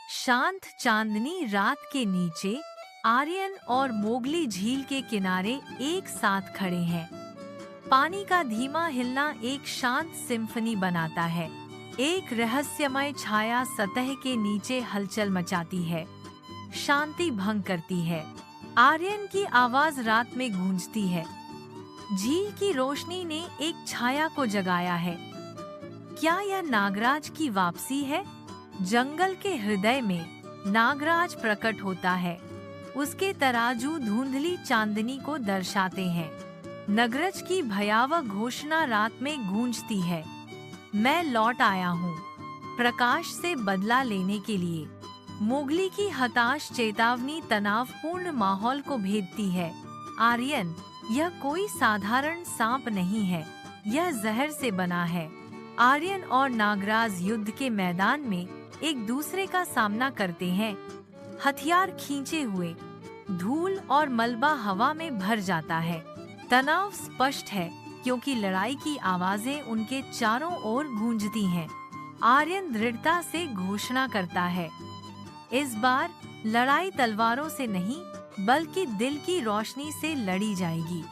शांत चांदनी रात के नीचे आर्यन और मोगली झील के किनारे एक साथ खड़े हैं। पानी का धीमा हिलना एक शांत सिम्फनी बनाता है। एक रहस्यमय छाया सतह के नीचे हलचल मचाती है, शांति भंग करती है। आर्यन की आवाज रात में गूंजती है। झील की रोशनी ने एक छाया को जगाया है। क्या यह नागराज की वापसी है? जंगल के हृदय में नागराज प्रकट होता है। उसके तराजू धुंधली चांदनी को दर्शाते हैं। नगरज की भयावह घोषणा रात में गूंजती है, मैं लौट आया हूँ प्रकाश से बदला लेने के लिए। मोगली की हताश चेतावनी तनावपूर्ण माहौल को भेदती है। आर्यन, यह कोई साधारण सांप नहीं है, यह जहर से बना है। आर्यन और नागराज युद्ध के मैदान में एक दूसरे का सामना करते हैं। हथियार खींचे हुए, धूल और मलबा हवा में भर जाता है। तनाव स्पष्ट है क्योंकि लड़ाई की आवाजें उनके चारों ओर गूंजती हैं। आर्यन दृढ़ता से घोषणा करता है, इस बार लड़ाई तलवारों से नहीं बल्कि दिल की रोशनी से लड़ी जाएगी।